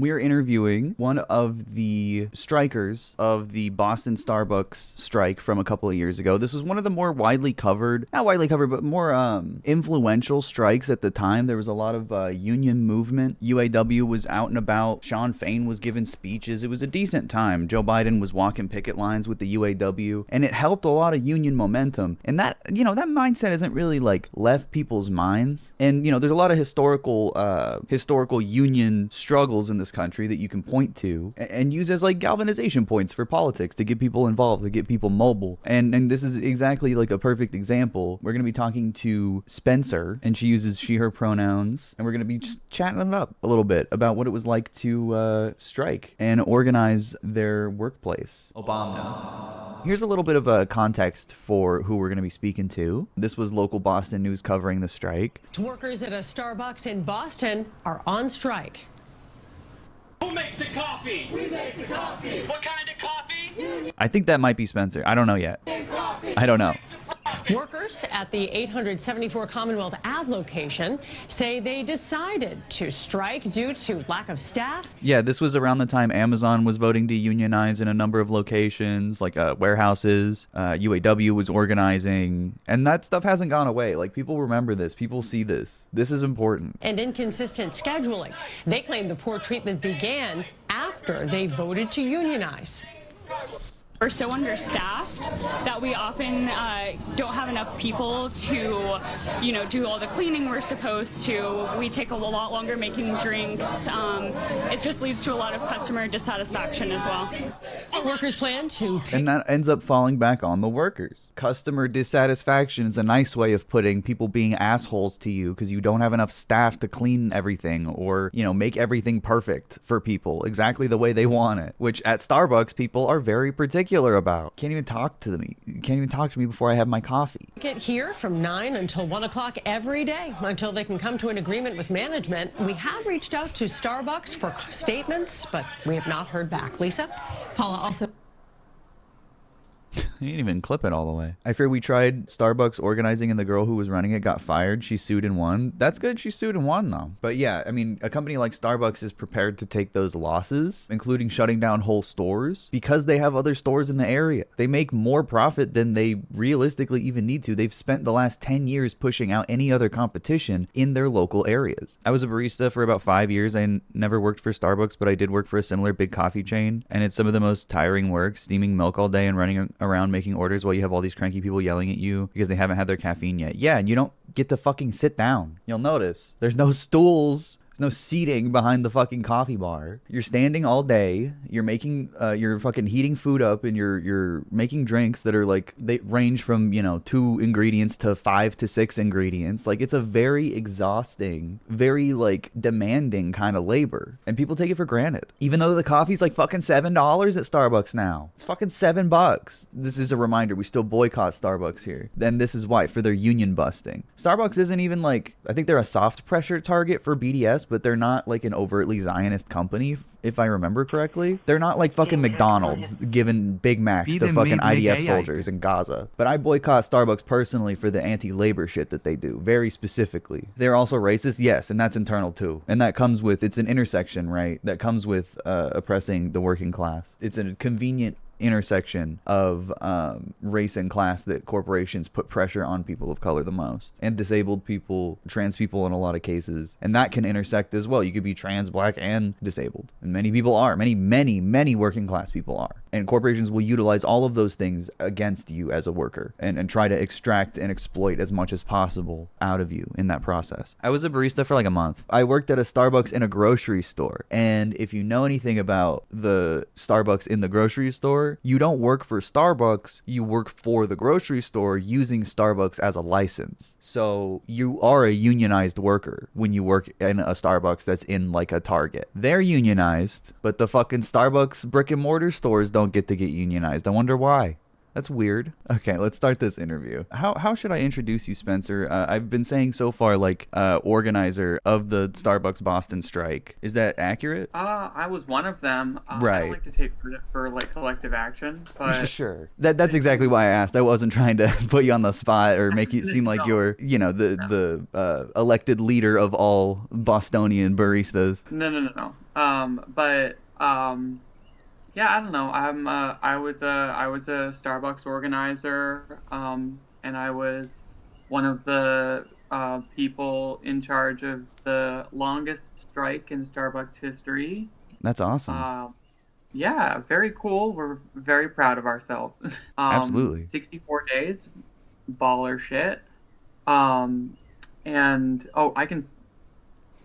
We are interviewing one of the strikers of the Boston Starbucks strike from a couple of years ago. This was one of the more widely covered, not widely covered, but more influential strikes at the time. There was a lot of union movement. UAW was out and about. Sean Fain was giving speeches. It was a decent time. Joe Biden was walking picket lines with the UAW, and it helped a lot of union momentum. And that, that mindset isn't really like left people's minds. And, there's a lot of historical union struggles in this country that you can point to and use as like galvanization points for politics to get people involved, to get people mobile. And this is exactly like a perfect example. We're going to be talking to Spencer, and she uses she, her pronouns, and we're going to be just chatting it up a little bit about what it was like to strike and organize their workplace. Obama. Here's a little bit of a context for who we're going to be speaking to. This was local Boston news covering the strike. Workers at a Starbucks in Boston are on strike. Who makes the coffee? We make the coffee. What kind of coffee? I think that might be Spencer. I don't know yet. I don't know. Workers at the 874 Commonwealth Ave location say they decided to strike due to lack of staff. Yeah, this was around the time Amazon was voting to unionize in a number of locations, like warehouses. UAW was organizing, and that stuff hasn't gone away. Like, people remember this. People see this. This is important. And inconsistent scheduling. They claim the poor treatment began after they voted to unionize. We're so understaffed that we often don't have enough people to, do all the cleaning we're supposed to. We take a lot longer making drinks. It just leads to a lot of customer dissatisfaction as well. Workers plan to And that ends up falling back on the workers. Customer dissatisfaction is a nice way of putting people being assholes to you because you don't have enough staff to clean everything or, make everything perfect for people exactly the way they want it, which at Starbucks, people are very particular about. Can't even talk to me. Can't even talk to me before I have my coffee. Get here from 9 until 1 o'clock every day until they can come to an agreement with management. We have reached out to Starbucks for statements, but we have not heard back. Lisa? Paula, also. I didn't even clip it all the way. I fear we tried Starbucks organizing and the girl who was running it got fired. She sued and won. That's good. She sued and won, though. But yeah, a company like Starbucks is prepared to take those losses, including shutting down whole stores, because they have other stores in the area. They make more profit than they realistically even need to. They've spent the last 10 years pushing out any other competition in their local areas. I was a barista for about 5 years. I never worked for Starbucks, but I did work for a similar big coffee chain. And it's some of the most tiring work, steaming milk all day and running around making orders while you have all these cranky people yelling at you because they haven't had their caffeine yet. Yeah, and you don't get to fucking sit down. You'll notice there's no stools. No seating behind the fucking coffee bar. You're standing all day. You're making, you're fucking heating food up, and you're making drinks that are like, they range from 2 ingredients to 5 to 6 ingredients. Like, it's a very exhausting, very like demanding kind of labor, and people take it for granted. Even though the coffee's like fucking $7 at Starbucks now. It's fucking $7. This is a reminder. We still boycott Starbucks here. Then this is why, for their union busting. Starbucks isn't even like, I think they're a soft pressure target for BDS. But they're not like an overtly Zionist company, if I remember correctly. They're not like fucking McDonald's giving Big Macs to fucking IDF soldiers in Gaza. But I boycott Starbucks personally for the anti-labor shit that they do, very specifically. They're also racist, yes, and that's internal too. And that comes with, it's an intersection, right? That comes with oppressing the working class. It's a convenient intersection of race and class that corporations put pressure on people of color the most, and disabled people, trans people in a lot of cases, and that can intersect as well. You could be trans, black, and disabled, and many people are. Many working class people are, and corporations will utilize all of those things against you as a worker and try to extract and exploit as much as possible out of you in that process. I was a barista for like a month. I worked at a Starbucks in a grocery store, and if you know anything about the Starbucks in the grocery store, you don't work for Starbucks, you work for the grocery store using Starbucks as a license. So you are a unionized worker when you work in a Starbucks that's in like a Target. They're unionized, but the fucking Starbucks brick and mortar stores don't get to get unionized. I wonder why. That's weird. Okay, let's start this interview. How should I introduce you, Spencer? I've been saying so far, like, organizer of the Starbucks Boston strike. Is that accurate? I was one of them. I Right. don't like to take credit for like collective action, but Sure. That's exactly why I asked. I wasn't trying to put you on the spot or make it seem like No. you're, the elected leader of all Bostonian baristas. no. Yeah, I don't know. I was a Starbucks organizer, and I was one of the people in charge of the longest strike in Starbucks history. That's awesome. Yeah, very cool. We're very proud of ourselves. Absolutely. 64 days, baller shit. And I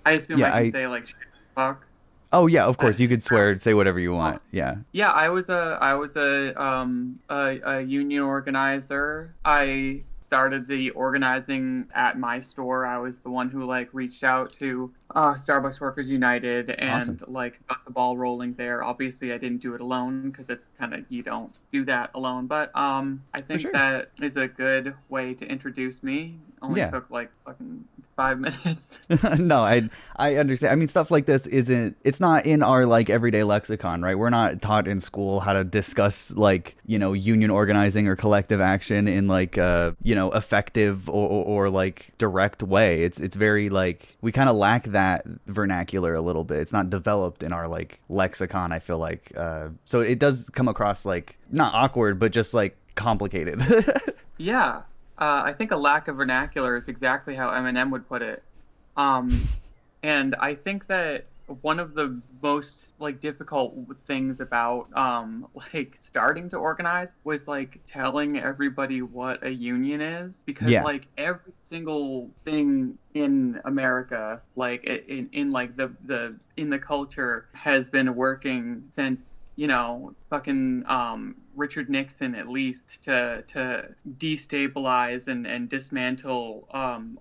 assume Yeah, I can say like shit, fuck. Oh yeah, of course. You could swear, say whatever you want. Yeah. Yeah, I was a union organizer. I started the organizing at my store. I was the one who like reached out to Starbucks Workers United and Awesome. like got the ball rolling there. Obviously, I didn't do it alone because it's kind of, you don't do that alone. But I think sure. that is a good way to introduce me. Only Yeah. took like fucking 5 minutes. No, I understand. I mean, stuff like this it's not in our like everyday lexicon, right? We're not taught in school how to discuss like, union organizing or collective action in like effective or like direct way. It's very like we kind of lack that vernacular a little bit. It's not developed in our like lexicon, I feel like. So it does come across like not awkward, but just like complicated. Yeah, I think a lack of vernacular is exactly how Eminem would put it. And I think that one of the most like difficult things about like starting to organize was like telling everybody what a union is, because Yeah. like every single thing in America, like in like the in the culture, has been working since fucking Richard Nixon, at least, to destabilize and dismantle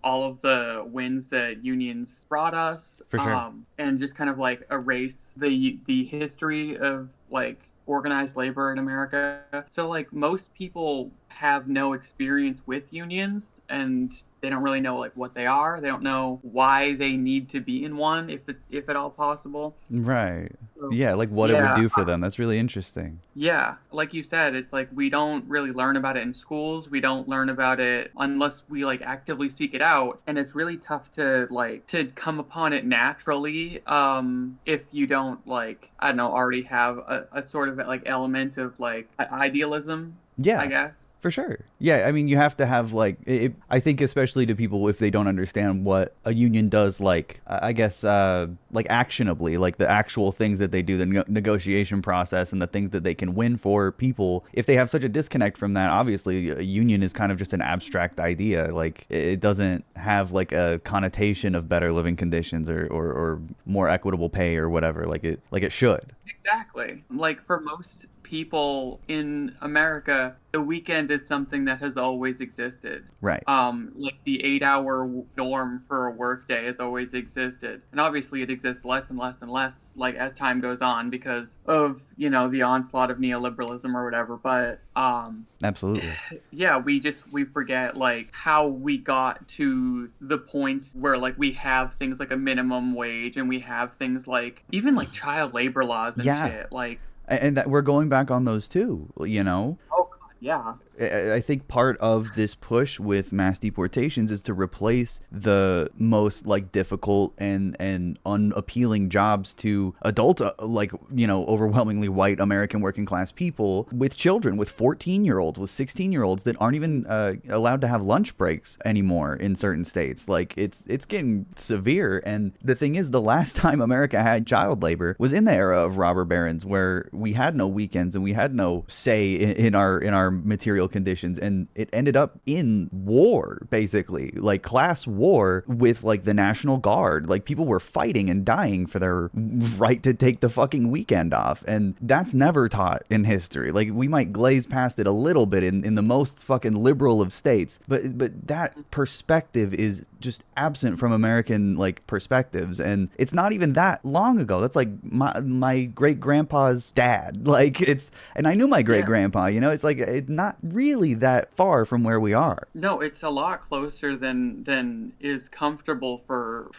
all of the wins that unions brought us. For sure. And just kind of like erase the history of like organized labor in America. So like most people have no experience with unions, and they don't really know like what they are. They don't know why they need to be in one, if at all possible. Right. So, Yeah, like what it would yeah, do for them. That's really interesting. Yeah, like you said, it's like we don't really learn about it in schools. We don't learn about it unless we like actively seek it out, and it's really tough to come upon it naturally if you don't like, I don't know, already have a sort of like element of like idealism, Yeah. I guess. For sure. Yeah, I mean, you have to have like I think especially to people if they don't understand what a union does, like I guess like actionably, like the actual things that they do, the negotiation process and the things that they can win for people. If they have such a disconnect from that, obviously a union is kind of just an abstract idea. Like it doesn't have like a connotation of better living conditions or more equitable pay or whatever. Like it should. Exactly. Like for most people in America, the weekend is something that has always existed. Right. Like the 8-hour norm for a workday has always existed, and obviously it exists less and less and less like as time goes on because of the onslaught of neoliberalism or whatever. But Absolutely. yeah, we forget like how we got to the point where like we have things like a minimum wage, and we have things like even like child labor laws and Yeah. shit. Like, And that we're going back on those too, oh God, yeah. I think part of this push with mass deportations is to replace the most like difficult and unappealing jobs to adult overwhelmingly white American working class people with children, with 14-year-olds, with 16-year-olds that aren't even allowed to have lunch breaks anymore in certain states. Like it's getting severe. And the thing is, the last time America had child labor was in the era of robber barons, where we had no weekends and we had no say in our material material conditions, and it ended up in war, basically, like class war with like the National Guard. Like people were fighting and dying for their right to take the fucking weekend off, and that's never taught in history. Like we might glaze past it a little bit in the most fucking liberal of states, but that perspective is just absent from American like perspectives, and it's not even that long ago. That's like my great grandpa's dad. Like it's, and I knew my great grandpa. You know, it's like it's not really that far from where we are. No, it's a lot closer than is comfortable for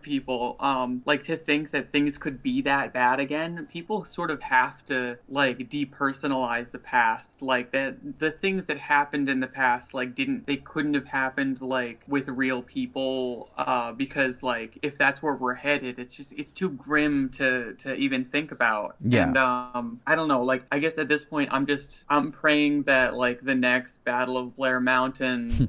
people. Like to think that things could be that bad again. People sort of have to like depersonalize the past. Like that the things that happened in the past like they couldn't have happened like with real people, because like if that's where we're headed, it's too grim to even think about. Yeah. And I don't know, like I guess at this point I'm praying that like the next Battle of Blair Mountain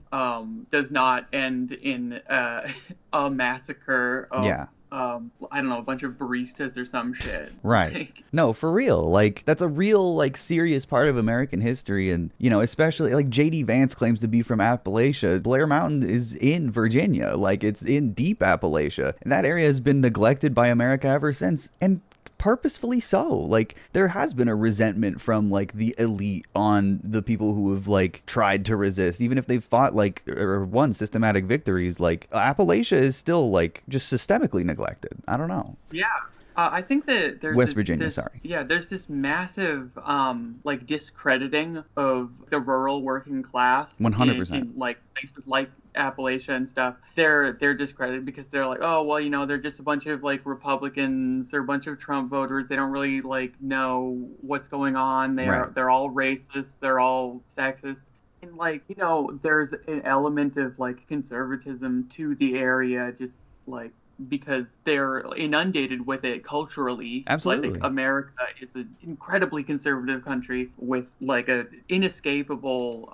does not end in a massacre of I don't know, a bunch of baristas or some shit. Right. Like, no, for real. Like that's a real like serious part of American history, and you know, especially like J.D. Vance claims to be from Appalachia. Blair Mountain is in Virginia. Like it's in deep Appalachia, and that area has been neglected by America ever since, and purposefully so. Like there has been a resentment from like the elite on the people who have like tried to resist, even if they've fought like or won systematic victories. Like Appalachia is still like just systemically neglected. I don't know. yeah. I think that there's West Virginia, sorry. Yeah, there's this massive like discrediting of the rural working class. 100%. In like places like Appalachia and stuff. They're discredited because they're like, oh well, you know, they're just a bunch of like Republicans, they're a bunch of Trump voters. They don't really like know what's going on. They're all racist, they're all sexist. And like, you know, there's an element of like conservatism to the area, just like because they're inundated with it culturally. Absolutely. Like America is an incredibly conservative country with like a inescapable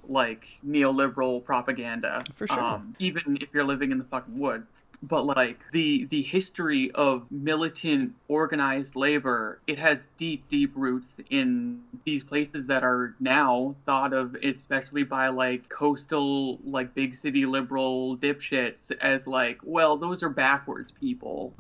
like neoliberal propaganda. For sure. Even if you're living in the fucking woods. But like the history of militant organized labor, it has deep roots in these places that are now thought of, especially by like coastal like big city liberal dipshits, as like, well, those are backwards people.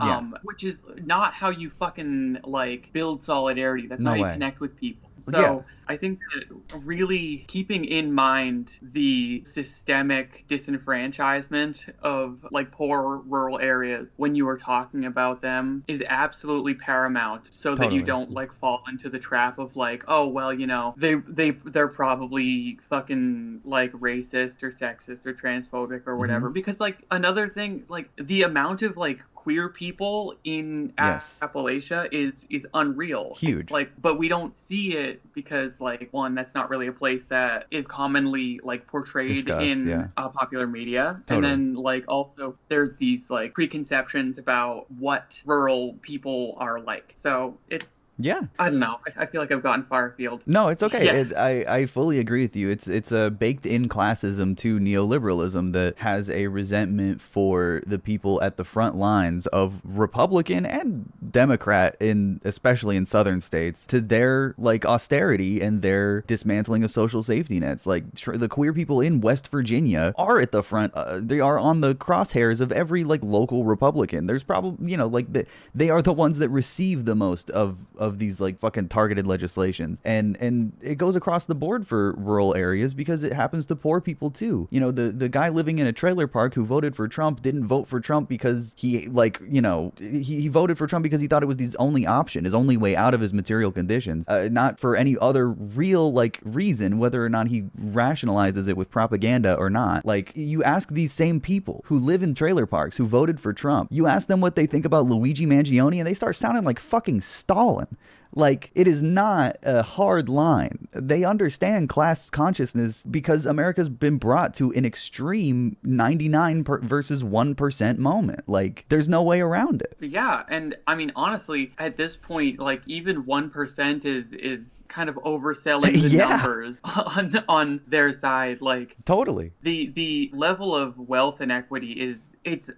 Which is not how you fucking like build solidarity. That's No how you way. connect with people. So I think that really keeping in mind the systemic disenfranchisement of like poor rural areas when you are talking about them is absolutely paramount, so that you don't like fall into the trap of like, oh well, you know, they're probably fucking like racist or sexist or transphobic or whatever. Because like another thing, like the amount of like queer people in Appalachia is unreal. Huge. It's like, but we don't see it because like, one, that's not really a place that is commonly like portrayed in popular media. And then like also there's these like preconceptions about what rural people are like. So it's, I don't know. I feel like I've gotten far afield. No, it's okay. I fully agree with you. It's a baked-in classism to neoliberalism that has a resentment for the people at the front lines of Republican and Democrat, especially in southern states, to their like austerity and their dismantling of social safety nets. Like the queer people in West Virginia are at the front. They are on the crosshairs of every like local Republican. There's probably, you know, like they are the ones that receive the most of these like fucking targeted legislations, and it goes across the board for rural areas because it happens to poor people too. You know, the guy living in a trailer park who voted for Trump didn't vote for Trump because he like, you know, he voted for Trump because he thought it was his only option, his only way out of his material conditions, not for any other real like reason, whether or not he rationalizes it with propaganda or not. Like you ask these same people who live in trailer parks who voted for Trump, you ask them what they think about Luigi Mangione, and they start sounding like fucking Stalin. Like, it is not a hard line. They understand class consciousness because America's been brought to an extreme 99 versus 1% moment. Like, there's no way around it. Yeah, and I mean, honestly, at this point, like, even 1% is kind of overselling the numbers on their side. Like, totally. The level of wealth inequity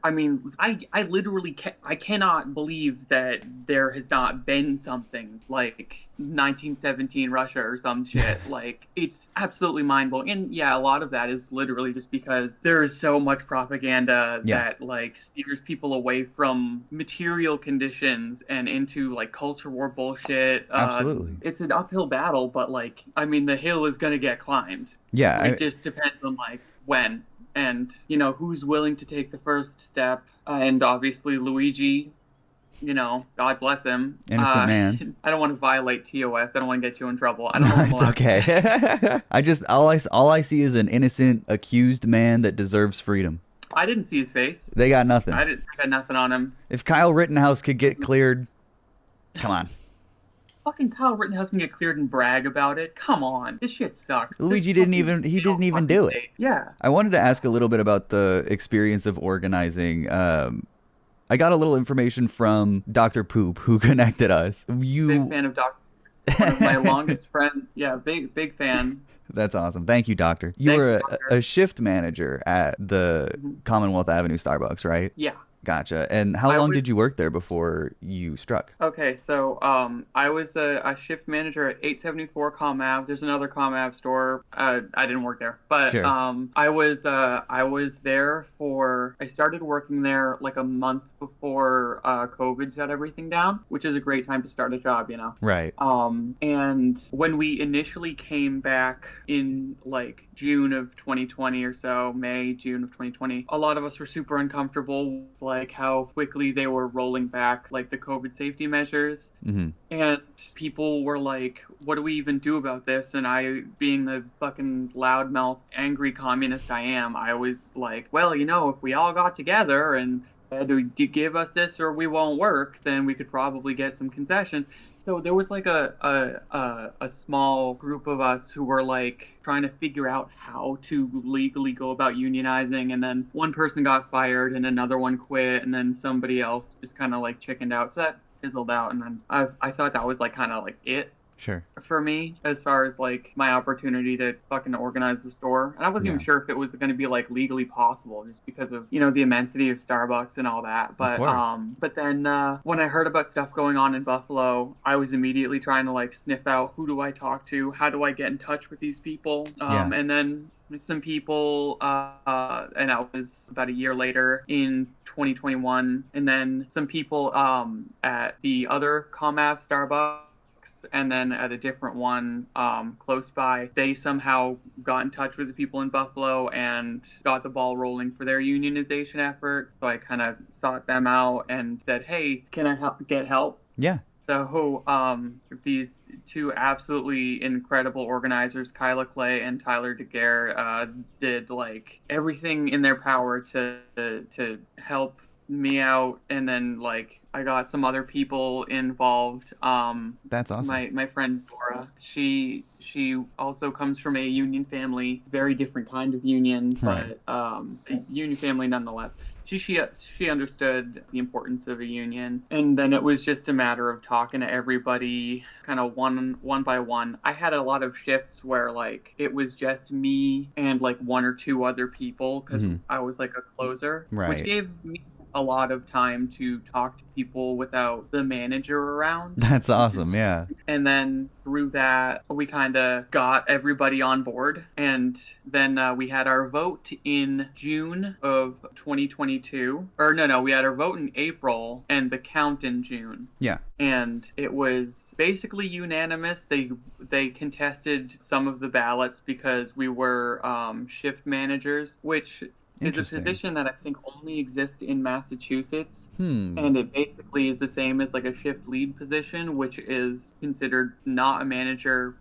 I mean, I literally I cannot believe that there has not been something like 1917 Russia or some shit. Like, it's absolutely mind-blowing. And yeah, a lot of that is literally just because there is so much propaganda Yeah. that like steers people away from material conditions and into like culture war bullshit. Absolutely. It's an uphill battle, but like, I mean, the hill is gonna get climbed. Yeah, It just depends on like when and who's willing to take the first step. And obviously Luigi, God bless him. Innocent man. I don't want to violate TOS. I don't want to get you in trouble. I don't know. It's okay. I just all I see is an innocent accused man that deserves freedom. I didn't see his face. They got nothing. I got nothing on him. If Kyle Rittenhouse could get cleared, come on. Fucking Kyle Rittenhouse can get cleared and brag about it. Come on, this shit sucks. Luigi didn't even do it. Yeah. I wanted to ask a little bit about the experience of organizing. I got a little information from Dr. Poop, who connected us. Big fan of Dr. One of my longest friends. Yeah, big fan. That's awesome. Thank you, Doctor. You Thank were you, Doctor. a shift manager at the Commonwealth Avenue Starbucks, right? Yeah. Gotcha. And how long did you work there before you struck? Okay, so I was a shift manager at 874 Com Ave. There's another Com Ave store. I didn't work there, but Sure. I was there for. I started working there like a month before COVID shut everything down, which is a great time to start a job, Right. And when we initially came back in like June of 2020 or so, June of 2020, a lot of us were super uncomfortable with like how quickly they were rolling back like the COVID safety measures. Mm-hmm. And people were like, what do we even do about this? And I, being the fucking loudmouth, angry communist I am, I was like, well, if we all got together and had to give us this or we won't work, then we could probably get some concessions. So there was like a small group of us who were like trying to figure out how to legally go about unionizing, and then one person got fired and another one quit, and then somebody else just kind of like chickened out. So that fizzled out, and then I thought that was like kind of like it Sure. for me as far as like my opportunity to fucking organize the store. And I wasn't even sure if it was going to be like legally possible just because of the immensity of Starbucks and all that. But but then when I heard about stuff going on in Buffalo, I was immediately trying to like sniff out, who do I talk to, how do I get in touch with these people, and then some people and that was about a year later in 2021, and then some people at the other ComAv Starbucks, and then at a different one close by, they somehow got in touch with the people in Buffalo and got the ball rolling for their unionization effort. So I kind of sought them out and said, hey, can I get help? Yeah. So these two absolutely incredible organizers, Kyla Clay and Tyler DeGare, did like everything in their power to help me out, and then like I got some other people involved. That's awesome. My friend Dora, she also comes from a union family, very different kind of union, but a union family nonetheless. She understood the importance of a union, and then it was just a matter of talking to everybody kind of one by one. I had a lot of shifts where like it was just me and like one or two other people because I was like a closer, which gave me a lot of time to talk to people without the manager around. That's awesome. Yeah. And then through that, we kind of got everybody on board. And then we had our vote in June of 2022. Or no, we had our vote in April and the count in June. Yeah. And it was basically unanimous. They contested some of the ballots because we were shift managers, which is a position that I think only exists in Massachusetts. And it basically is the same as like a shift lead position, which is considered not a manager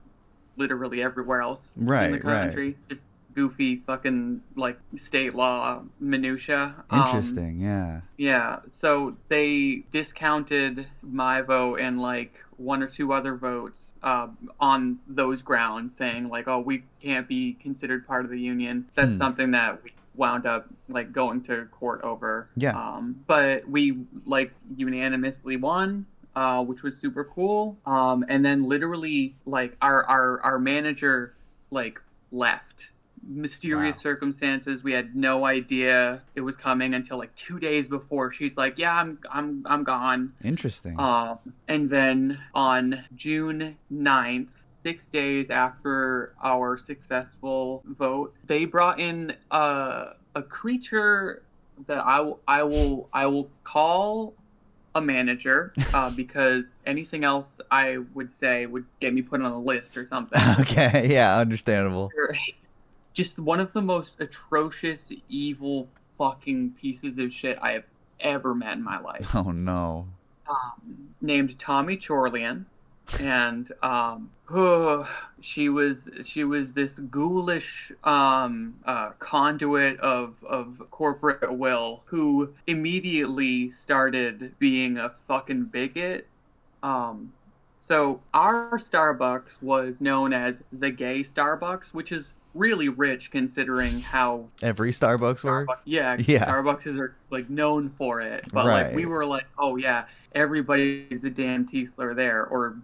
literally everywhere else in the country. Right. Just goofy fucking like state law minutia. Interesting. Yeah. Yeah. So they discounted my vote and like one or two other votes on those grounds, saying like, oh, we can't be considered part of the union. That's something that we wound up like going to court over. Yeah. But we like unanimously won, which was super cool. And then literally like our manager like left mysterious Wow. circumstances. We had no idea it was coming until like 2 days before. She's like, "Yeah, I'm gone." Interesting. And then on June 9th, 6 days after our successful vote, they brought in a creature that I will call a manager, because anything else I would say would get me put on a list or something. Okay, yeah, understandable. Just one of the most atrocious, evil fucking pieces of shit I have ever met in my life. Oh no. Named Tommy Chorlian, and she was this ghoulish conduit of corporate will, who immediately started being a fucking bigot. So our Starbucks was known as the gay Starbucks, which is really rich considering how Every Starbucks works? yeah, Yeah. Starbucks are like known for it. But like we Right. were like, oh yeah, everybody's a damn T slur there, or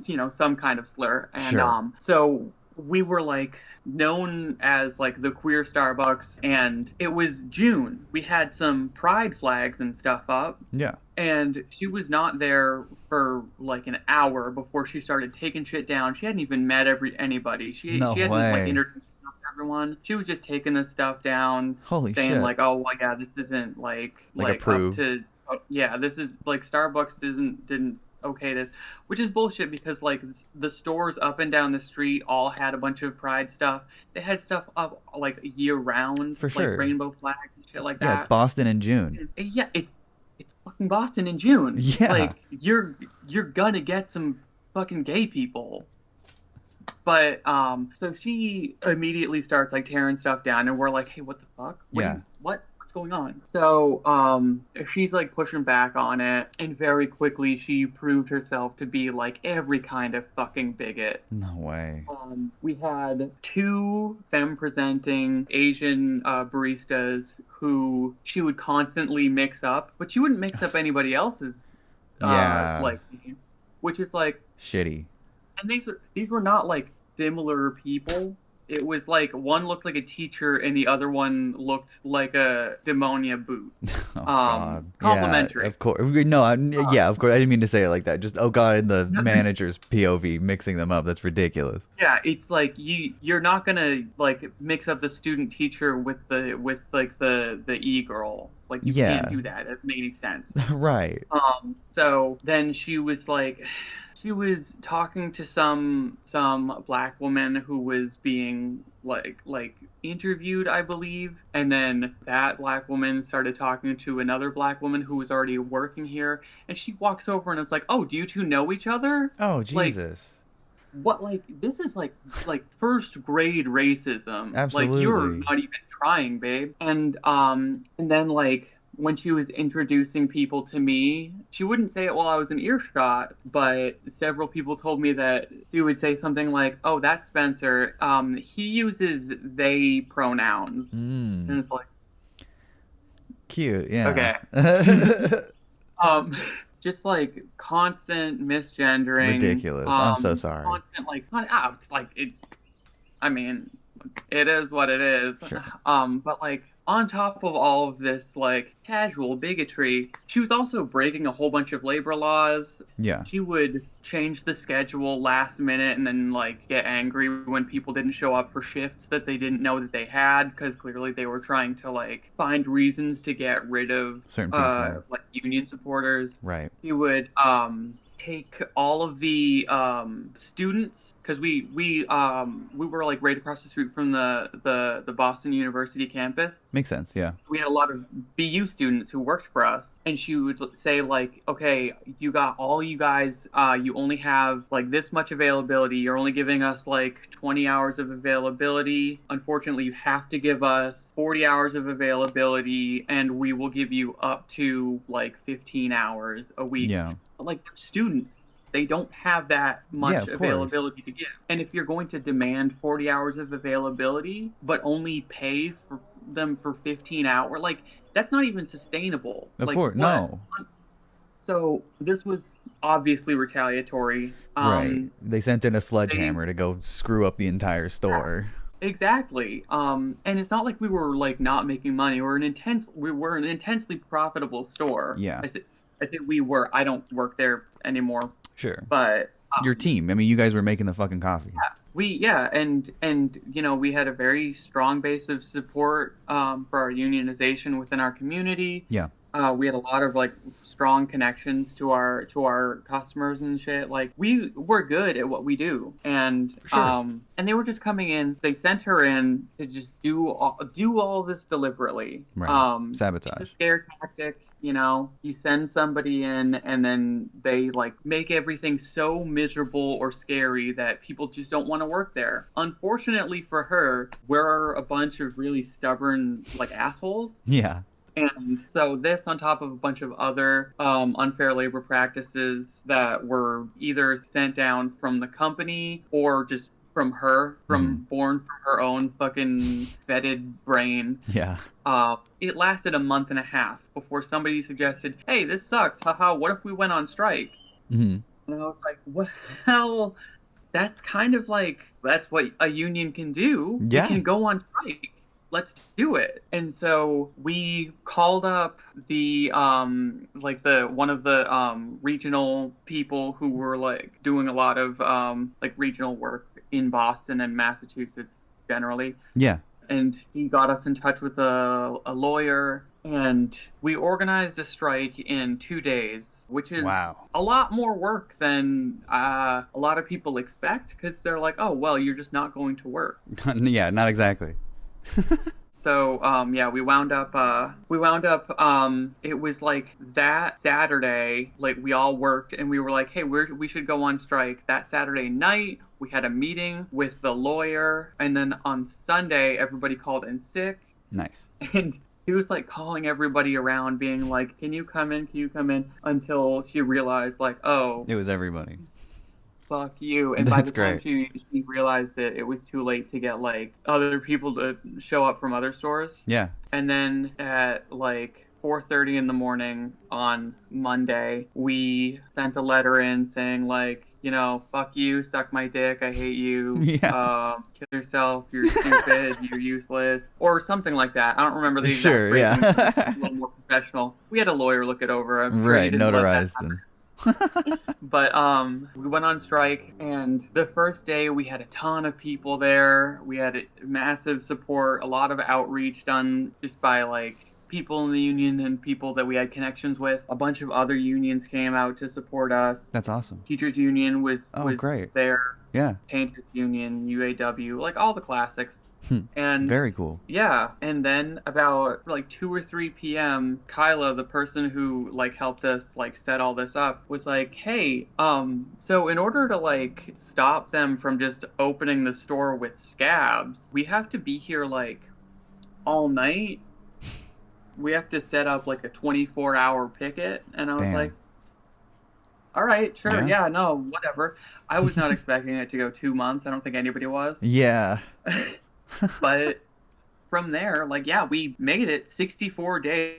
some kind of slur. And Sure. so we were like known as like the queer Starbucks, and it was June. We had some pride flags and stuff up, Yeah. and she was not there for like an hour before she started taking shit down. She hadn't even met anybody. No She hadn't like way. introduced herself to everyone. She was just taking this stuff down, Holy saying shit. like, oh well, yeah, this isn't like approved. up to, yeah, this is like Starbucks didn't okay this, which is bullshit, because like the stores up and down the street all had a bunch of pride stuff. They had stuff up like year round, For like sure. rainbow flags and shit like Yeah, it's that. Boston in June. Yeah, it's fucking Boston in June. Yeah. Like you're gonna get some fucking gay people. But so she immediately starts like tearing stuff down, and we're like, hey, what the fuck? Yeah. What's going on? So she's like pushing back on it, and very quickly she proved herself to be like every kind of fucking bigot. No way. We had two femme-presenting Asian baristas who she would constantly mix up, but she wouldn't mix up anybody else's Yeah. like names, which is like, Shitty. and these were not like similar people. It was like one looked like a teacher and the other one looked like a demonia boot. Oh God. Complimentary. Yeah, of course. No, yeah, of course. I didn't mean to say it like that. Just oh God, in the manager's POV, mixing them up. That's ridiculous. Yeah, it's like you're not gonna like mix up the student teacher with the e-girl. Like you Yeah. can't do that. It doesn't make any sense. Right. So then she was like, she was talking to some black woman who was being like interviewed, I believe, and then that black woman started talking to another black woman who was already working here, and she walks over and is like, "Oh, do you two know each other?" Oh Like, Jesus. what? Like this is like first grade racism. Absolutely. Like you're not even trying, babe. And then like when she was introducing people to me, she wouldn't say it while I was in earshot, but several people told me that she would say something like, "Oh, that's Spencer. He uses they pronouns." And it's like, Cute. Yeah. okay. Just like constant misgendering. Ridiculous. I'm so sorry. Constant it's like it. I mean, it is what it is. Sure. But like on top of all of this like casual bigotry, she was also breaking a whole bunch of labor laws. Yeah. She would change the schedule last minute and then like get angry when people didn't show up for shifts that they didn't know that they had, because clearly they were trying to like find reasons to get rid of Certain people. like union supporters. Right. He would take all of the students, because we were like right across the street from the Boston University campus. Makes sense. Yeah. We had a lot of BU students who worked for us, and she would say like, okay, you guys, you only have like this much availability. You're only giving us like 20 hours of availability. Unfortunately, you have to give us 40 hours of availability, and we will give you up to like 15 hours a week. Yeah. But like they're students, they don't have that much Yeah, of course. availability to give. And if you're going to demand 40 hours of availability, but only pay for them for 15 hours, like that's not even sustainable. Of Like, course. what? No. So this was obviously retaliatory. Right. They sent in a sledgehammer to go screw up the entire store. Exactly. And it's not like we were like not making money. We were an intensely profitable store. Yeah. I say we were. I don't work there anymore. Sure. But Your team. I mean, you guys were making the fucking coffee. and we had a very strong base of support for our unionization within our community. Yeah. We had a lot of like strong connections to our customers and shit. Like we were good at what we do, and Sure. and they were just coming in. They sent her in to just do all this deliberately. Right. It's a Sabotage. scare tactic. You send somebody in and then they like make everything so miserable or scary that people just don't want to work there. Unfortunately for her, we're a bunch of really stubborn like assholes. Yeah. And so this on top of a bunch of other unfair labor practices that were either sent down from the company or just from her, born from her own fucking fetid brain. Yeah. It lasted a month and a half before somebody suggested, "Hey, this sucks. Haha, what if we went on strike?" Hmm. And I was like, "Well, that's kind of like that's what a union can do. Yeah. We can go on strike. Let's do it." And so we called up the one of the regional people who were like doing a lot of like regional work in Boston and Massachusetts generally. Yeah. And he got us in touch with a lawyer, and we organized a strike in 2 days, which is Wow. a lot more work than a lot of people expect, because they're like, "Oh, well, you're just not going to work." Yeah, not exactly. So yeah, we wound up it was like that Saturday, like we all worked and we were like, "Hey, we should go on strike." That Saturday night we had a meeting with the lawyer, and then on Sunday everybody called in sick. Nice. And he was like calling everybody around being like, "Can you come in? Can you come in?" Until she realized like, "Oh, It was everybody. fuck you." And by That's the time great. she realized it was too late to get like other people to show up from other stores. Yeah. And then at like 4:30 in the morning on Monday, we sent a letter in saying like, "Fuck you, suck my dick, I hate you, Yeah. kill yourself, you're stupid, you're useless," or something like that. I don't remember the exact Sure. phrasing, but it was Yeah. a little more professional. We had a lawyer look it over. I'm sure he Right. didn't let that Notarized happen. then. But we went on strike, and the first day we had a ton of people there. We had massive support, a lot of outreach done just by like people in the union and people that we had connections with. A bunch of other unions came out to support us. That's awesome. Teachers Union was Great. there. Yeah. Painters Union, UAW, like all the classics. And Very cool. yeah, and then about like 2 or 3 p.m., Kyla, the person who like helped us like set all this up, was like, "Hey, so in order to like stop them from just opening the store with scabs, we have to be here like all night. We have to set up like a 24-hour picket." And I was Damn. like, "All right, sure, Yeah. yeah, no, whatever." I was not expecting it to go 2 months. I don't think anybody was. Yeah. But from there, like, yeah, we made it 64 days,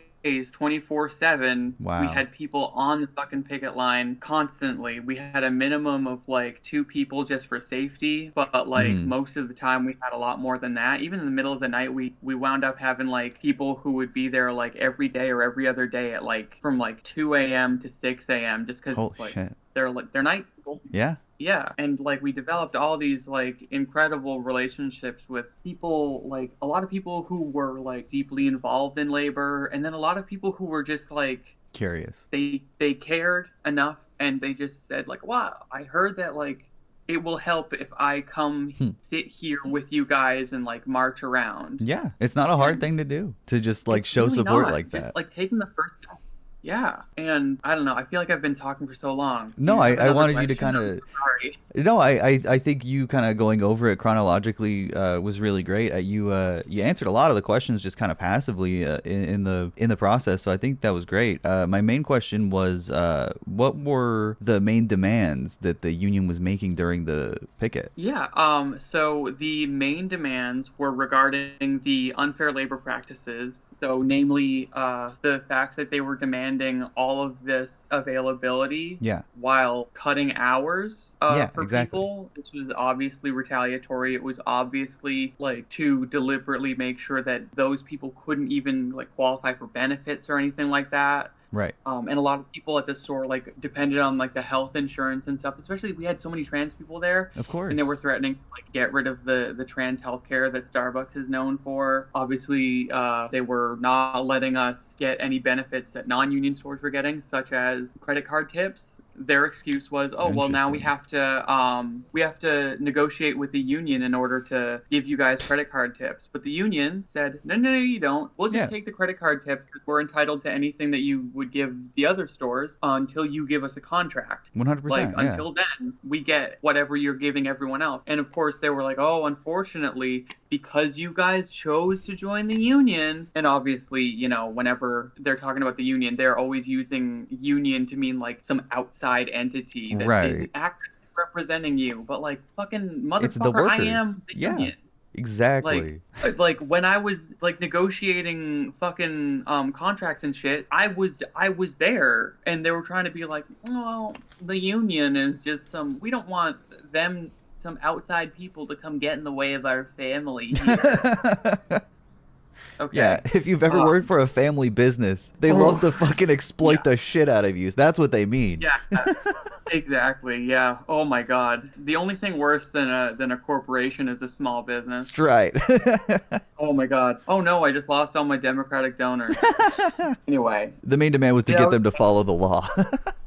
24/7. Wow. We had people on the fucking picket line constantly. We had a minimum of like 2 people just for safety, but like most of the time we had a lot more than that. Even in the middle of the night, we wound up having like people who would be there like every day or every other day at like from like 2 a.m. to 6 a.m. just because Holy it's like shit. they're night people. Yeah. Yeah, and like we developed all these like incredible relationships with people, like a lot of people who were like deeply involved in labor, and then a lot of people who were just like Curious. they cared enough, and they just said like, "Wow, I heard that like it will help if I come sit here with you guys and like march around." Yeah. It's not a hard thing to do, to just like It's show really support not. like Just that. like taking the first step. Yeah, and I don't know. I feel like I've been talking for so long. No, Do you have I another wanted you to question? kind I'm of. sorry. No, I think you kind of going over it chronologically was really great. You answered a lot of the questions just kind of passively in the process, so I think that was great. My main question was, what were the main demands that the union was making during the picket? Yeah, so the main demands were regarding the unfair labor practices. So, namely, the fact that they were demanding all of this availability Yeah. while cutting hours Yeah, for exactly. people. This was obviously retaliatory. It was obviously like to deliberately make sure that those people couldn't even like qualify for benefits or anything like that. Right. And a lot of people at the store like depended on like the health insurance and stuff. Especially we had so many trans people there, Of course. and they were threatening to like get rid of the trans healthcare that Starbucks is known for. Obviously, they were not letting us get any benefits that non-union stores were getting, such as credit card tips. Their excuse was, oh well, now we have to negotiate with the union in order to give you guys credit card tips. But the union said, no, no, no, you don't. We'll just take the credit card tip because we're entitled to anything that you would give the other stores until you give us a contract. 100%. Like until then, we get whatever you're giving everyone else. And of course, they were like, oh, unfortunately, because you guys chose to join the union, and obviously, you know, whenever they're talking about the union, they're always using union to mean like some outside entity that isn't actually representing you, but like fucking motherfucker, It's the workers. I am the union. Exactly. Like when I was like negotiating fucking contracts and shit, I was there, and they were trying to be like, well, the union is just we don't want some outside people to come get in the way of our family here. Okay. Yeah, if you've ever worked for a family business, they love to fucking exploit the shit out of you. So that's what they mean. Yeah, exactly. Yeah. Oh my God. The only thing worse than a corporation is a small business. That's right. Oh my God. Oh no, I just lost all my Democratic donors. Anyway. The main demand was to get them to follow the law.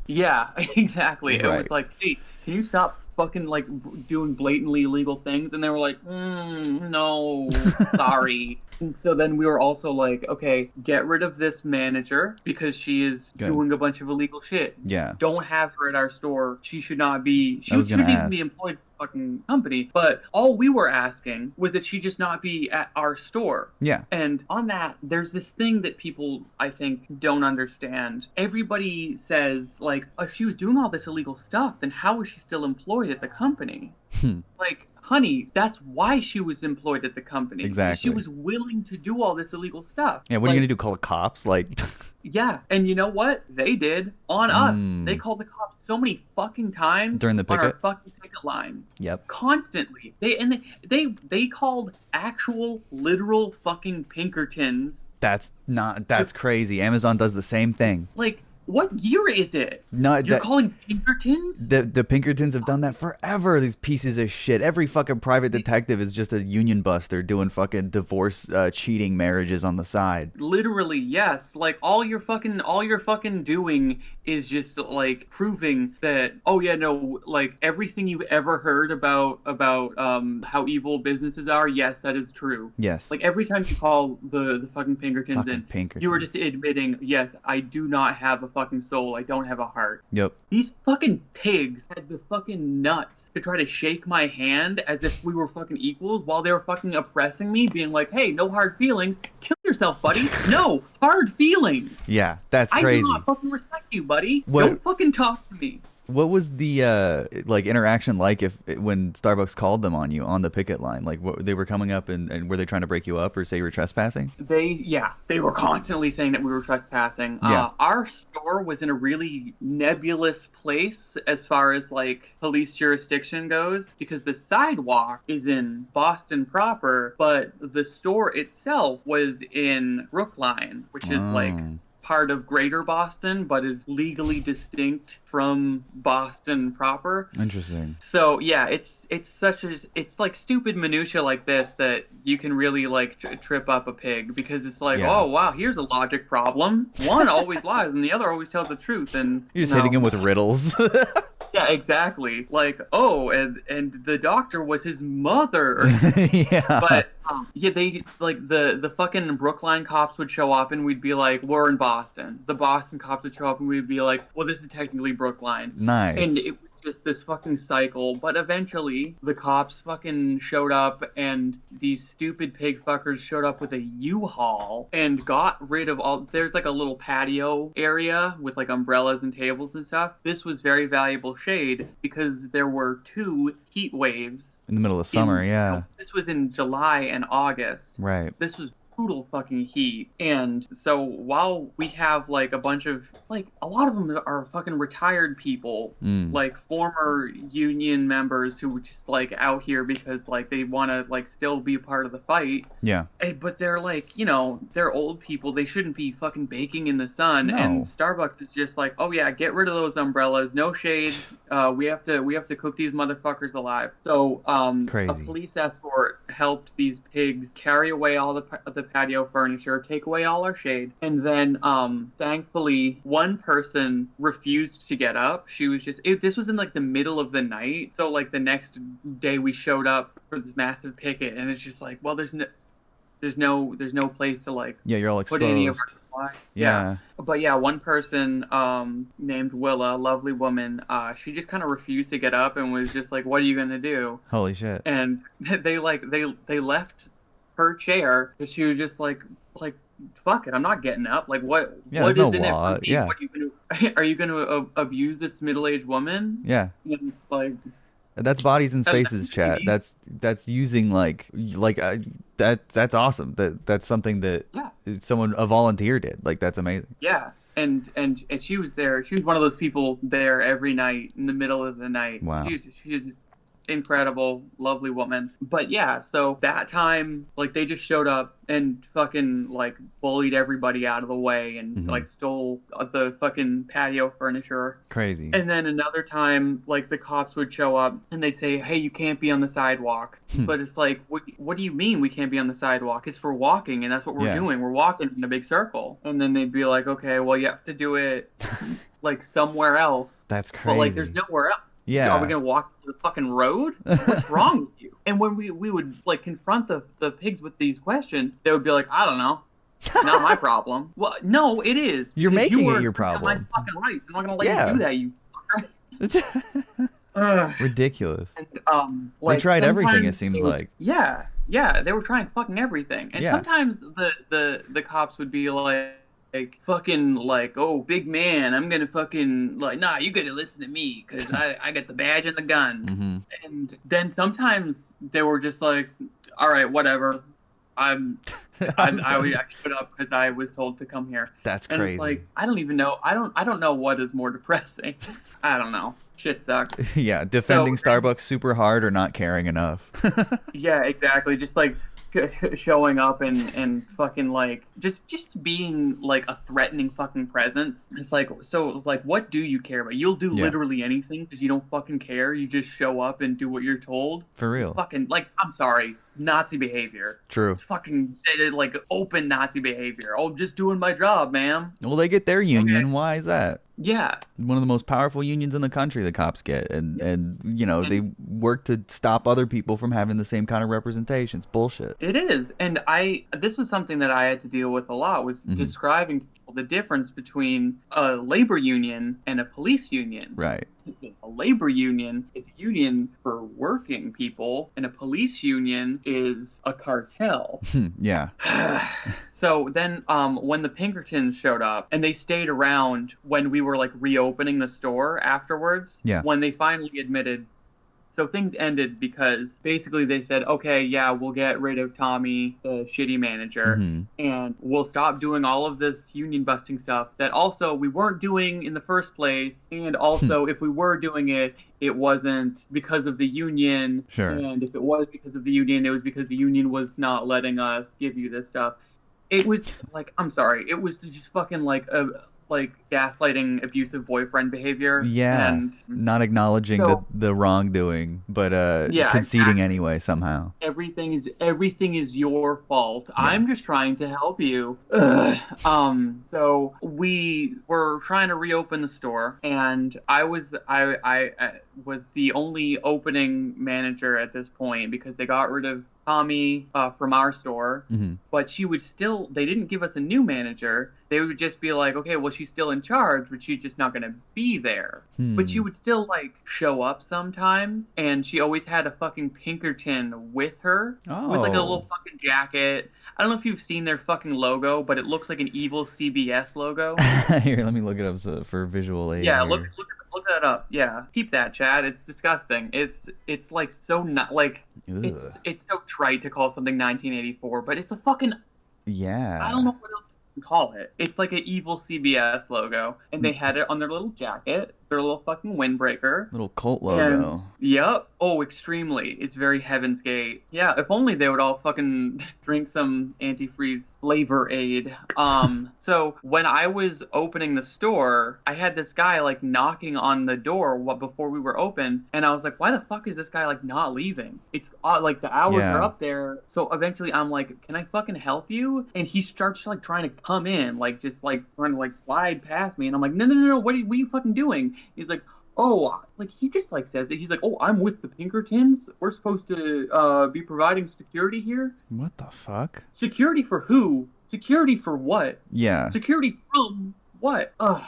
Yeah, exactly. It Right. was like, hey, can you stop fucking like doing blatantly illegal things? And they were like, no, sorry. And so then we were also like, okay, get rid of this manager because she is doing a bunch of illegal shit. Yeah. Don't have her at our store. She should not be. She was gonna shouldn't even ask. be employed for fucking company. But all we were asking was that she just not be at our store. Yeah. And on that, there's this thing that people, I think, don't understand. Everybody says, like, if she was doing all this illegal stuff, then how was she still employed at the company? Like, honey, that's why she was employed at the company. Exactly. She was willing to do all this illegal stuff. Yeah, what are you going to do, call the cops? Like, yeah, and you know what? They did on us. They called the cops so many fucking times During the on our picket? fucking picket line. Yep. Constantly. They called actual literal fucking Pinkertons. That's crazy. Amazon does the same thing. Like, what year is it? No, You're calling Pinkertons? The Pinkertons have done that forever. These pieces of shit. Every fucking private detective is just a union buster doing fucking divorce, cheating marriages on the side. Literally, yes. Like all you're fucking doing is just like proving that, oh yeah, no, like everything you've ever heard about how evil businesses are, yes, that is true. Yes. Like every time you call the fucking Pinkertons you were just admitting, yes, I do not have a fucking soul. I don't have a heart. Yep. These fucking pigs had the fucking nuts to try to shake my hand as if we were fucking equals while they were fucking oppressing me, being like, hey, no hard feelings. Kill yourself, buddy. No, hard feelings. Yeah, that's crazy. I do not fucking respect you, buddy. What? Don't fucking talk to me. What was the like interaction like when Starbucks called them on you on the picket line? Like, what, they were coming up and were they trying to break you up or say you were trespassing? They were constantly saying that we were trespassing. Yeah. Our store was in a really nebulous place as far as like police jurisdiction goes, because the sidewalk is in Boston proper, but the store itself was in Brookline, which is like part of Greater Boston, but is legally distinct from Boston proper. Interesting. So yeah, it's like stupid minutia like this that you can really like trip up a pig, because it's like, oh wow, here's a logic problem. One always lies and the other always tells the truth, and you're just hitting him with riddles. Yeah, exactly. Like, oh, and the doctor was his mother. Yeah. But they like the fucking Brookline cops would show up and we'd be like, we're in Boston. The Boston cops would show up and we'd be like, well, this is technically Brookline. Nice. And it was just this fucking cycle. But eventually the cops fucking showed up, and these stupid pig fuckers showed up with a U-Haul and got rid of all. There's like a little patio area with like umbrellas and tables and stuff. This was very valuable shade because there were 2 heat waves in the middle of summer. Yeah. This was in July and August. Right. This was brutal fucking heat. And so while we have like a bunch of like a lot of them are fucking retired people, like former union members who were just like out here because like they want to like still be a part of the fight. Yeah. But they're like, you know, they're old people. They shouldn't be fucking baking in the sun. No. And Starbucks is just like, oh yeah, get rid of those umbrellas. No shade. We have to cook these motherfuckers alive. So a Crazy. police escort helped these pigs carry away all the patio furniture, take away all our shade, and then thankfully one person refused to get up. She was just this was in like the middle of the night. So like the next day we showed up for this massive picket, and it's just like, well, there's no place to like Yeah, you're all put any of exposed. our supplies. Yeah. But yeah, one person named Willa, lovely woman, she just kind of refused to get up and was just like, what are you gonna do? Holy shit. And they left her chair because she was just like fuck it, I'm not getting up. Like what Yeah, what there's is no in it law. for me? Yeah. What are you gonna abuse this middle-aged woman? Yeah. And it's like, That's bodies and spaces, chat. That's using that's awesome. That's something that a volunteer did. Like that's amazing. yeah. And she was there. She was one of those people there every night in the middle of the night. Wow. She's incredible, lovely woman. But yeah, so that time, like they just showed up and fucking like bullied everybody out of the way and like stole the fucking patio furniture. Crazy. And then another time, like the cops would show up and they'd say, "Hey, you can't be on the sidewalk." But it's like, what do you mean we can't be on the sidewalk? It's for walking, and that's what we're doing. We're walking in a big circle. And then they'd be like, "Okay, well, you have to do it like somewhere else." That's crazy. But like, there's nowhere else. Yeah. Are we gonna walk to the fucking road? What's wrong with you? And when we would like confront the pigs with these questions, they would be like, I don't know. Not my problem. Well, no, it is. You're because making you it were your on my problem. fucking rights. I'm not gonna let you do that, you fucker. Ridiculous. And, they tried everything, it sometimes seems they would- like. Yeah, they were trying fucking everything. And Yeah. sometimes the cops would be like fucking like, oh, big man, I'm gonna fucking like, nah, you gotta listen to me because I got the badge and the gun. And then sometimes they were just like, all right, whatever. I showed up because I was told to come here. That's And crazy. it's like, I don't even know. I don't know what is more depressing. I don't know. Shit sucks. Yeah, defending So- Starbucks super hard or not caring enough. Yeah, exactly. Just like showing up and fucking like just being like a threatening fucking presence. It's like, so it's like, what do you care about? You'll do Yeah. literally anything because you don't fucking care. You just show up and do what you're told. For real. Fucking like, I'm sorry, Nazi behavior. True. It's fucking like open Nazi behavior. Oh, just doing my job, ma'am. Well, they get their union. Why is that? Yeah. One of the most powerful unions in the country, the cops get, and you know, they work to stop other people from having the same kind of representation. It's bullshit. It is. And this was something that I had to deal with a lot, was describing to people the difference between a labor union and a police union. Right. A labor union is a union for working people, and a police union is a cartel. Yeah. So then when the Pinkertons showed up, and they stayed around when we were like reopening the store afterwards, Yeah. when they finally admitted. So things ended because basically they said, okay, yeah, we'll get rid of Tommy, the shitty manager, and we'll stop doing all of this union busting stuff that also we weren't doing in the first place. And also, if we were doing it, it wasn't because of the union. Sure. And if it was because of the union, it was because the union was not letting us give you this stuff. It was like, I'm sorry, it was just fucking like gaslighting, abusive boyfriend behavior. Yeah. And Not acknowledging So- the wrongdoing, but Yeah, conceding exactly. anyway somehow. everything is your fault. I'm just trying to help you. Ugh. So we were trying to reopen the store, and I was the only opening manager at this point because they got rid of Tommy from our store. But they didn't give us a new manager. They would just be like, okay, well, she's still in charge, but she's just not going to be there. But she would still like show up sometimes, and she always had a fucking Pinkerton with her with like a little fucking jacket. I don't know if you've seen their fucking logo, but it looks like an evil CBS logo. Here, let me look it up for visual aid. Yeah, here. look that up. Yeah, keep that, Chad. It's disgusting. It's like so not like Ugh. it's so trite to call something 1984, but it's a fucking Yeah. I don't know what else to call it. It's like an evil CBS logo, and they had it on their little jacket, their little fucking windbreaker. Little cult And logo. yep. Oh, extremely. It's very Heaven's Gate. Yeah, if only they would all fucking drink some antifreeze flavor aid. So when I was opening the store, I had this guy like knocking on the door before we were open, and I was like, why the fuck is this guy like not leaving? It's like the hours are Yeah. up there. So eventually I'm like, can I fucking help you? And he starts like trying to come in, like just like trying to like slide past me, and I'm like, no, what are you fucking doing? He's like, oh, like he just like says it. He's like, oh, I'm with the Pinkertons. We're supposed to be providing security here. What the fuck? Security for who? Security for what? Yeah. Security from what? Ugh.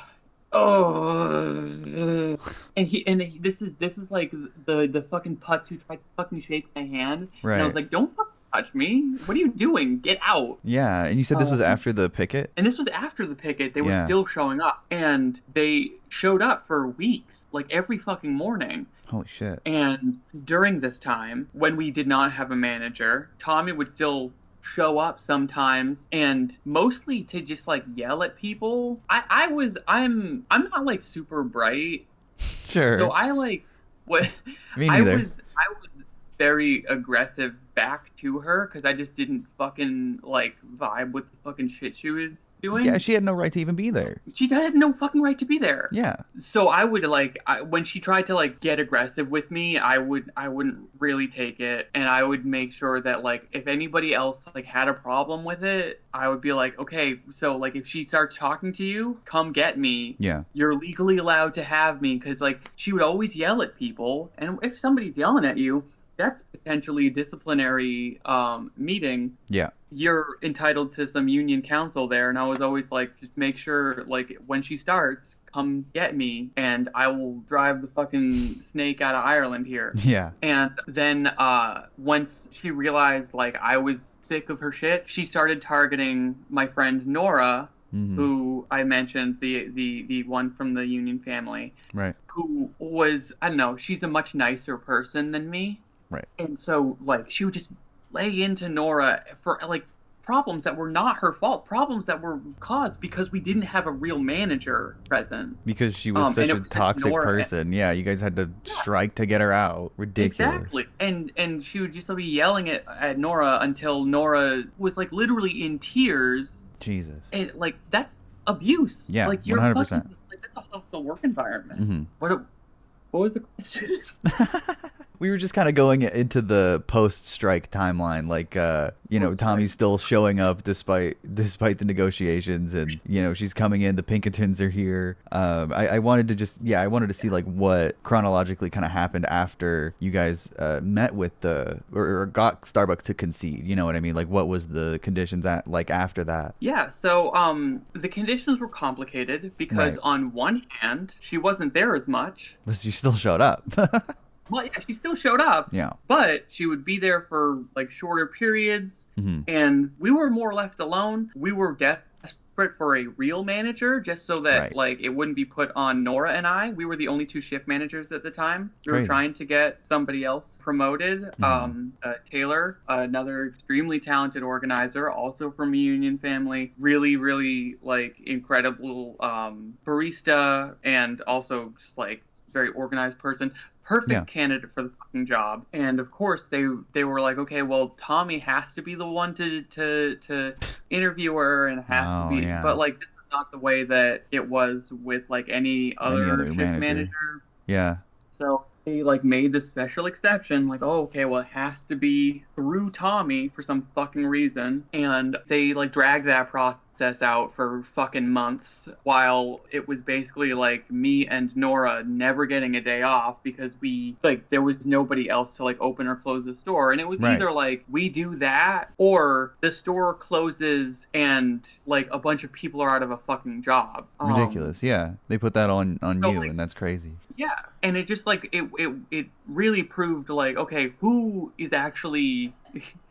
Oh, this is like the fucking putz who tried to fucking shake my hand. Right. And I was like, don't fucking touch me. What are you doing? Get out. Yeah. And you said this was after the picket? And this was after the picket. They were Yeah. still showing up, and they showed up for weeks, like every fucking morning. Holy shit. And during this time, when we did not have a manager, Tommy would still show up sometimes, and mostly to just like yell at people. I'm not like super bright, Sure. so I like what Me neither. I was very aggressive back to her because I just didn't fucking like vibe with the fucking shit she was doing. Yeah, she had no right to even be there. She had no fucking right to be there. Yeah. So I would like when she tried to like get aggressive with me, I wouldn't really take it, and I would make sure that like if anybody else like had a problem with it, I would be like, okay, so like if she starts talking to you, come get me. Yeah. You're legally allowed to have me, because like she would always yell at people, and if somebody's yelling at you, that's potentially a disciplinary meeting. Yeah. You're entitled to some union counsel there. And I was always like, just make sure, like, when she starts, come get me, and I will drive the fucking snake out of Ireland here. Yeah. And then once she realized, like, I was sick of her shit, she started targeting my friend Nora, who I mentioned, the one from the union family. Right. Who was, I don't know, she's a much nicer person than me. Right. And so, like, she would just lay into Nora for, like, problems that were not her fault, problems that were caused because we didn't have a real manager present. Because she was such and a it was just toxic Nora. person. Yeah, you guys had to strike to get her out. Ridiculous. Exactly. And she would just be yelling at Nora until Nora was, like, literally in tears. Jesus. And, like, that's abuse. Yeah, like, you're 100%. fucking, like, that's a hostile work environment. Mm-hmm. What was the question? We were just kind of going into the post-strike timeline, like you know, Tommy's still showing up despite the negotiations, and you know, she's coming in. The Pinkertons are here. I wanted to just I wanted to see like what chronologically kind of happened after you guys met with or got Starbucks to concede. You know what I mean? Like, what was the conditions like after that? Yeah, so the conditions were complicated because Right. on one hand, she wasn't there as much. But she still showed up. Well, yeah, she still showed up. Yeah. But she would be there for like shorter periods, Mhm. and we were more left alone. We were desperate for a real manager just so that Right. like it wouldn't be put on Nora and I. We were the only two shift managers at the time. We were Crazy. trying to get somebody else promoted. Taylor, another extremely talented organizer, also from a union family, really like incredible barista, and also just like very organized person. Perfect Yeah. candidate for the fucking job. And of course they were like, okay, well, Tommy has to be the one to interview her, and has to be, yeah. but like this is not the way that it was with like any other shift manager. Yeah. So they like made this special exception, like, oh, okay, well, it has to be through Tommy for some fucking reason. And they like dragged that process out for fucking months, while it was basically like me and Nora never getting a day off because there was nobody else to like open or close the store. And it was Right. either like we do that, or the store closes and like a bunch of people are out of a fucking job. Ridiculous. Yeah. They put that on so, you, like, and that's crazy. Yeah, and it just like it really proved like, okay, who is actually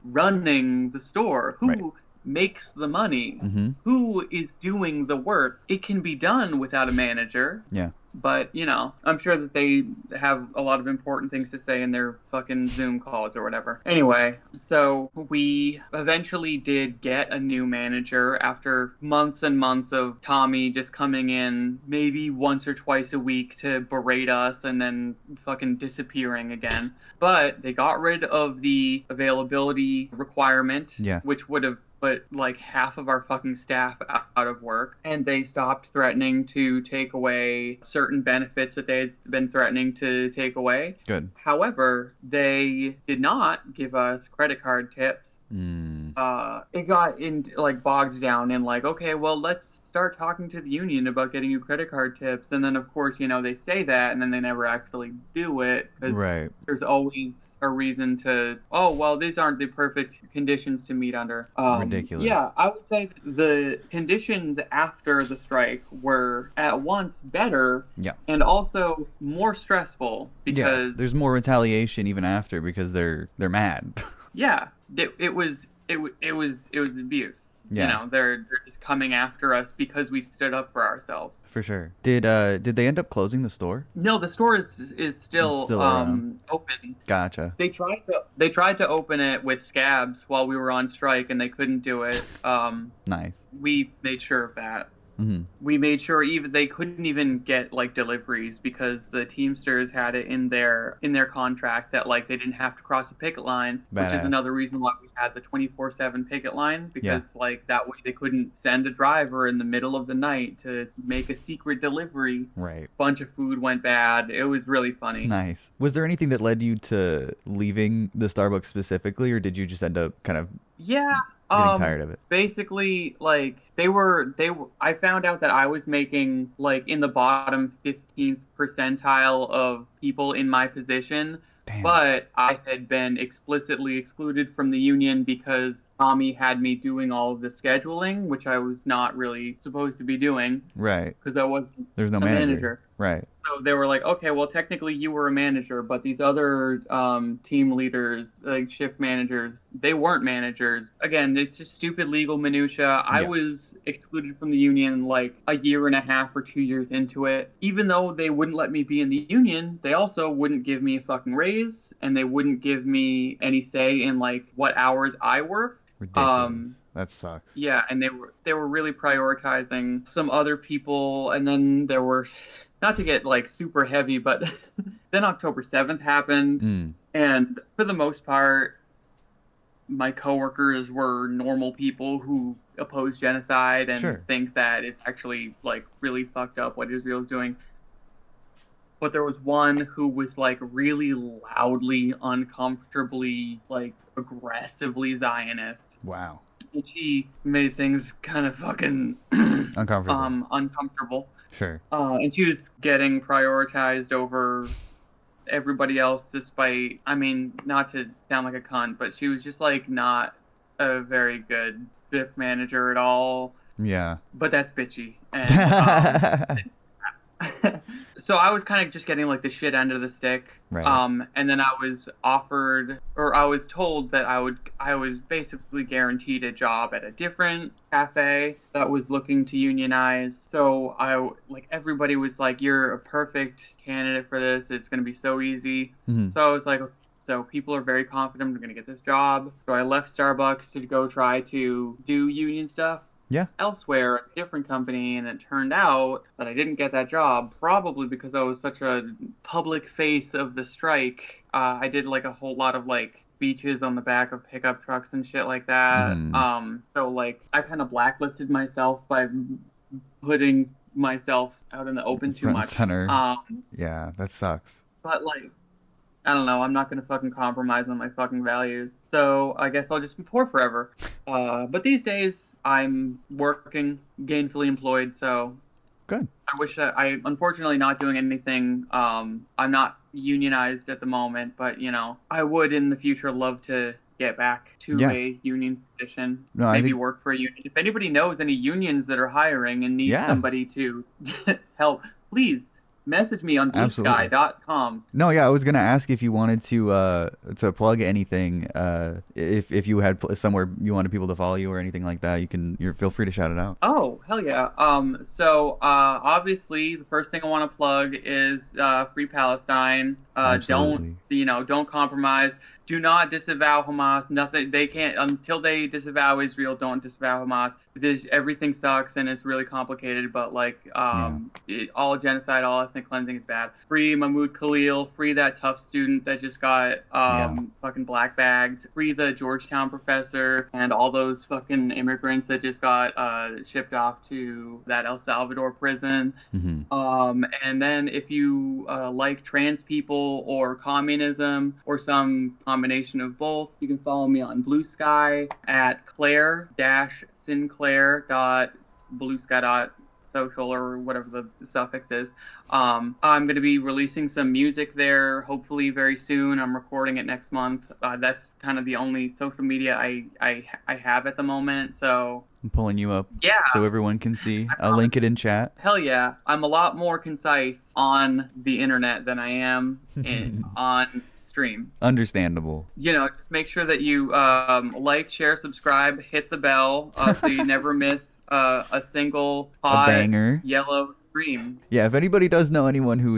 running the store? Who Right. makes the money? Mm-hmm. Who is doing the work? It can be done without a manager. Yeah. But, you know, I'm sure that they have a lot of important things to say in their fucking Zoom calls or whatever. Anyway, so we eventually did get a new manager after months and months of Tommy just coming in maybe once or twice a week to berate us and then fucking disappearing again. But they got rid of the availability requirement, Yeah. which would have put like half of our fucking staff out of work, and they stopped threatening to take away certain benefits that they had been threatening to take away. Good. However, they did not give us credit card tips. It got in like bogged down in like, okay, well, let's start talking to the union about getting you credit card tips. And then of course, you know, they say that and then they never actually do it because Right. there's always a reason to, oh, well, these aren't the perfect conditions to meet under. Ridiculous. Yeah, I would say the conditions after the strike were at once better Yeah. and also more stressful Yeah. because There's more retaliation even after because they're mad. yeah, it was abuse. Yeah. You know, they're just coming after us because we stood up for ourselves. For sure. Did they end up closing the store? No, the store is still, It's still around. open. Gotcha. They tried to open it with scabs while we were on strike and they couldn't do it. Nice. We made sure of that. Mm-hmm. We made sure even they couldn't even get like deliveries because the Teamsters had it in their contract that like they didn't have to cross a picket line, which Badass. is another reason why we had the 24/7 picket line because like that way they couldn't send a driver in the middle of the night to make a secret delivery. Right. Bunch of food went bad. It was really funny. Nice. Was there anything that led you to leaving the Starbucks specifically, or did you just end up kind of Yeah. getting tired of it? Basically, like I found out that I was making like in the bottom 15th percentile of people in my position. Damn. But I had been explicitly excluded from the union because Tommy had me doing all of the scheduling, which I was not really supposed to be doing Right. because I wasn't There's no a manager. Right. So they were like, okay, well, technically you were a manager, but these other team leaders, like shift managers, they weren't managers. Again, it's just stupid legal minutia. I Yeah. was excluded from the union like a year and a half or 2 years into it. Even though they wouldn't let me be in the union, they also wouldn't give me a fucking raise, and they wouldn't give me any say in like what hours I worked. Ridiculous. That sucks. Yeah, and they were really prioritizing some other people, and then there were, not to get like super heavy, but then October 7th happened, and for the most part, my coworkers were normal people who oppose genocide and Sure. think that it's actually like really fucked up what Israel's doing. But there was one who was like really loudly, uncomfortably, like aggressively Zionist. Wow. And she made things kind of fucking Uncomfortable. uncomfortable. Sure. And she was getting prioritized over everybody else despite, I mean, not to sound like a cunt, but she was just like not a very good shift manager at all. Yeah. But that's bitchy. And so I was kind of just getting like the shit end of the stick. Right. And then I was offered, or I was told that I was basically guaranteed a job at a different cafe that was looking to unionize. So like everybody was like, you're a perfect candidate for this. It's going to be so easy. Mm-hmm. So I was like, so people are very confident I'm going to get this job. So I left Starbucks to go try to do union stuff. Yeah. Elsewhere at a different company, and it turned out that I didn't get that job, probably because I was such a public face of the strike. I did like a whole lot of like speeches on the back of pickup trucks and shit like that. So like I kind of blacklisted myself by putting myself out in the open too Front and much. center. Yeah, that sucks. But like, I don't know, I'm not gonna fucking compromise on my fucking values. So I guess I'll just be poor forever. But these days I'm working, gainfully employed, so Good. I wish that I unfortunately not doing anything. I'm not unionized at the moment, but you know, I would in the future love to get back to Yeah. a union position. No, I maybe think- work for a union. If anybody knows any unions that are hiring and need Yeah. somebody to help, please message me on Absolutely. bluesky.com. No, yeah, I was gonna ask if you wanted to plug anything. If you had somewhere you wanted people to follow you or anything like that, you're feel free to shout it out. Oh, hell yeah. So obviously the first thing I want to plug is Free Palestine. Absolutely. Don't compromise. Do not disavow Hamas. Nothing. They can't until they disavow Israel. Don't disavow Hamas. Everything sucks and it's really complicated. But like, Yeah. all genocide, all ethnic cleansing is bad. Free Mahmoud Khalil. Free that tough student that just got Yeah. fucking black bagged. Free the Georgetown professor and all those fucking immigrants that just got shipped off to that El Salvador prison. And then if you like trans people or communism or some combination of both, you can follow me on Blue Sky at Claire-Sinclair.bluesky.social or whatever the suffix is. I'm going to be releasing some music there hopefully very soon. I'm recording it next month. That's kind of the only social media I have at the moment. So I'm pulling you up yeah. so everyone can see. I'll link it in chat. Hell yeah. I'm a lot more concise on the internet than I am on stream. Understandable. Just make sure that you like, share, subscribe, hit the bell so you never miss a single hot banger. yellow stream. Yeah, if anybody does know anyone who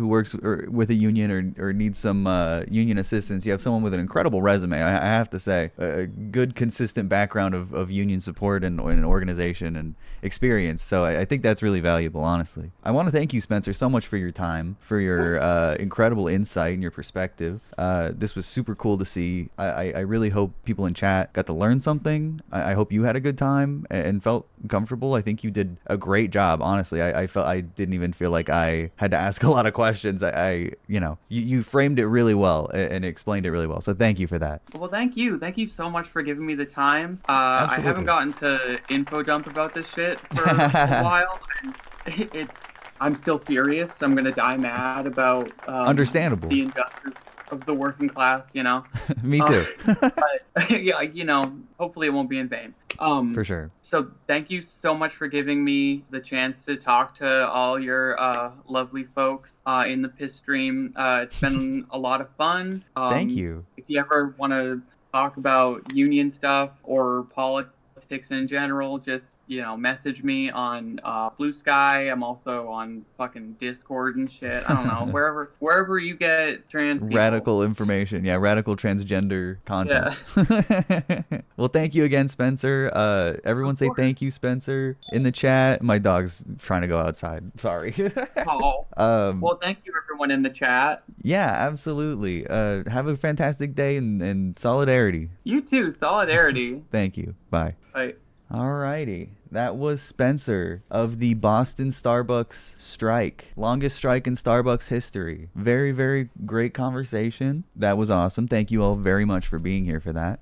works with a union or needs some union assistance, you have someone with an incredible resume. I have to say, a good consistent background of union support and organization and experience. So I think that's really valuable, honestly. I want to thank you, Spencer, so much for your time, for your incredible insight and your perspective. This was super cool to see. I really hope people in chat got to learn something. I hope you had a good time and felt comfortable. I think you did a great job, honestly. I didn't even feel like I had to ask a lot of questions. You framed it really well and explained it really well. So thank you for that. Well, thank you. Thank you so much for giving me the time. I haven't gotten to info dump about this shit for a while. I'm still furious. I'm gonna die mad about understandable the injustice of the working class. Me too. But yeah, hopefully it won't be in vain. For sure. So thank you so much for giving me the chance to talk to all your lovely folks in the piss stream. It's been a lot of fun. Thank you. If you ever want to talk about union stuff or politics in general, just message me on Blue Sky. I'm also on fucking Discord and shit. I don't know, wherever you get trans people. Radical information. Yeah, radical transgender content. Yeah. Well, thank you again, Spencer. Everyone say thank you, Spencer, in the chat. My dog's trying to go outside. Sorry. Oh. Well, thank you, everyone in the chat. Yeah, absolutely. Have a fantastic day and solidarity. You too. Solidarity. Thank you. Bye. Bye. Alrighty, that was Spencer of the Boston Starbucks strike. Longest strike in Starbucks history. Very, very great conversation. That was awesome. Thank you all very much for being here for that.